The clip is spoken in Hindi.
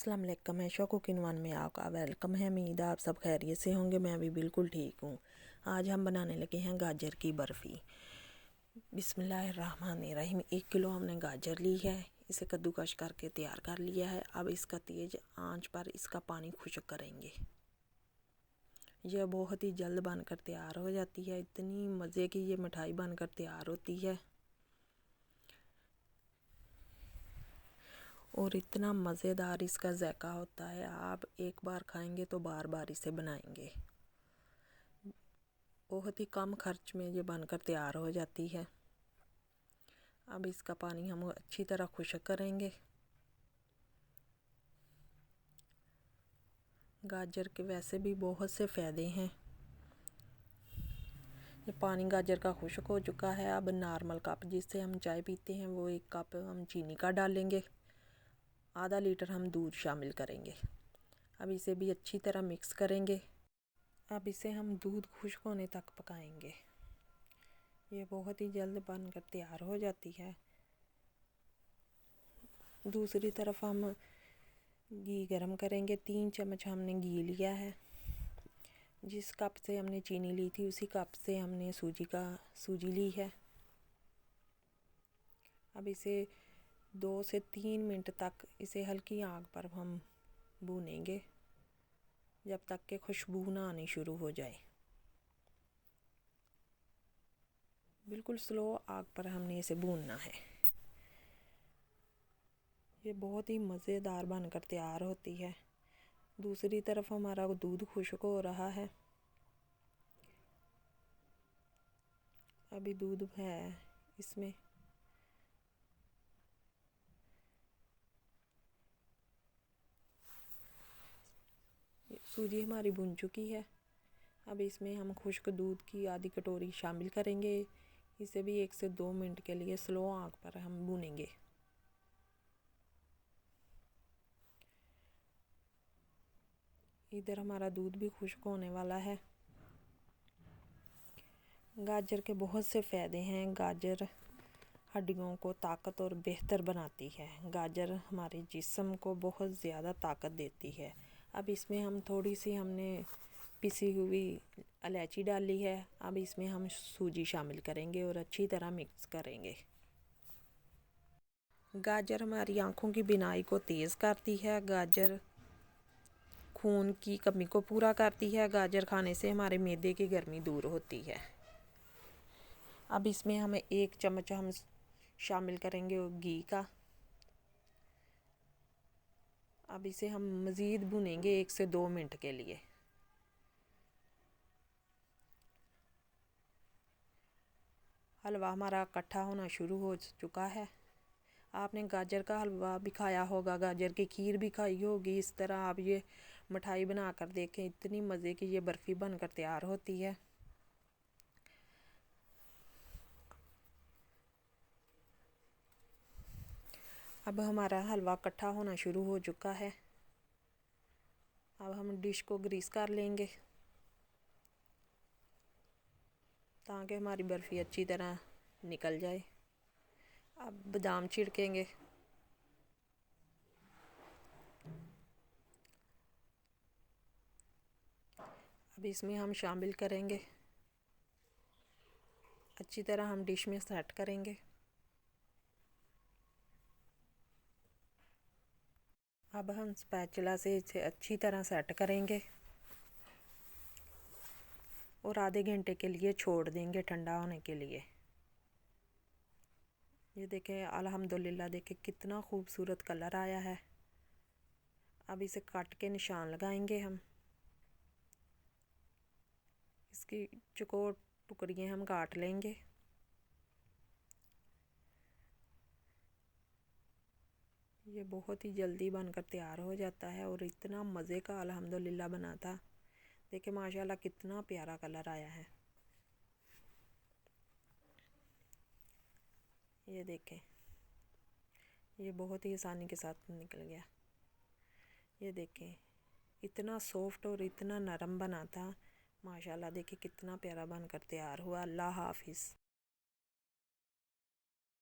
अस्सलाम वालेकुम, ऐशा कुकिंग वन में आपका वेलकम है। उम्मीद है आप सब खैरियत से होंगे। मैं भी बिल्कुल ठीक हूँ। आज हम बनाने लगे हैं गाजर की बर्फ़ी। बिस्मिल्लाहिर्रहमानिर्रहीम। 1 किलो हमने गाजर ली है, इसे कद्दूकश करके तैयार कर लिया है। अब इसका तेज़ आंच पर इसका पानी खुश्क करेंगे। यह बहुत ही जल्द बनकर तैयार हो जाती है। इतनी मज़े की ये मिठाई बनकर तैयार होती है और इतना मज़ेदार इसका ज़ायका होता है। आप एक बार खाएंगे तो बार बार इसे बनाएंगे। बहुत ही कम खर्च में ये बनकर तैयार हो जाती है। अब इसका पानी हम अच्छी तरह खुश्क करेंगे। गाजर के वैसे भी बहुत से फ़ायदे हैं। ये पानी गाजर का खुश्क हो चुका है। अब नॉर्मल कप जिससे हम चाय पीते हैं वो 1 कप हम चीनी का डालेंगे। आधा लीटर हम दूध शामिल करेंगे। अब इसे भी अच्छी तरह मिक्स करेंगे। अब इसे हम दूध खुश्क होने तक पकाएंगे। ये बहुत ही जल्द बनकर तैयार हो जाती है। दूसरी तरफ हम घी गरम करेंगे। 3 चम्मच हमने घी लिया है। जिस कप से हमने चीनी ली थी उसी कप से हमने सूजी ली है। अब इसे 2 से 3 मिनट तक इसे हल्की आंच पर हम भूनेंगे जब तक कि खुशबू ना आनी शुरू हो जाए। बिल्कुल स्लो आग पर हमने इसे भूनना है। ये बहुत ही मज़ेदार बनकर तैयार होती है। दूसरी तरफ हमारा दूध खुश्क हो रहा है। अभी दूध है इसमें। सूजी हमारी भुन चुकी है। अब इसमें हम खुश्क दूध की आधी कटोरी शामिल करेंगे। इसे भी 1 से 2 मिनट के लिए स्लो आंच पर हम भूनेंगे। इधर हमारा दूध भी खुश्क होने वाला है। गाजर के बहुत से फ़ायदे हैं। गाजर हड्डियों को ताकत और बेहतर बनाती है। गाजर हमारे जिस्म को बहुत ज़्यादा ताकत देती है। अब इसमें हम थोड़ी सी हमने पिसी हुई इलायची डाली है। अब इसमें हम सूजी शामिल करेंगे और अच्छी तरह मिक्स करेंगे। गाजर हमारी आँखों की बीनाई को तेज़ करती है। गाजर खून की कमी को पूरा करती है। गाजर खाने से हमारे मैदे की गर्मी दूर होती है। अब इसमें हमें 1 चम्मच हम शामिल करेंगे घी का। अब इसे हम मज़ीद भुनेंगे 1 से 2 मिनट के लिए। हलवा हमारा इकट्ठा होना शुरू हो चुका है। आपने गाजर का हलवा भी खाया होगा, गाजर की खीर भी खाई होगी। इस तरह आप ये मिठाई बना कर देखें। इतनी मज़े की ये बर्फ़ी बनकर तैयार होती है। अब हमारा हलवा इकट्ठा होना शुरू हो चुका है। अब हम डिश को ग्रीस कर लेंगे ताकि हमारी बर्फ़ी अच्छी तरह निकल जाए। अब बादाम छिड़केंगे। अब इसमें हम शामिल करेंगे। अच्छी तरह हम डिश में सेट करेंगे। अब हम स्पैचुला से इसे अच्छी तरह सेट करेंगे और आधे घंटे के लिए छोड़ देंगे ठंडा होने के लिए। ये देखें, अल्हम्दुलिल्लाह, देखें कितना खूबसूरत कलर आया है। अब इसे काट के निशान लगाएंगे हम। इसकी चौकोर टुकड़ियाँ हम काट लेंगे। ये बहुत ही जल्दी बनकर तैयार हो जाता है और इतना मज़े का अल्हम्दुलिल्लाह बना था। देखिए माशाल्लाह कितना प्यारा कलर आया है। ये देखें, ये बहुत ही आसानी के साथ निकल गया। ये देखें इतना सॉफ्ट और इतना नरम बना था। माशाल्लाह देखिए कितना प्यारा बनकर तैयार हुआ। अल्लाह हाफिज़।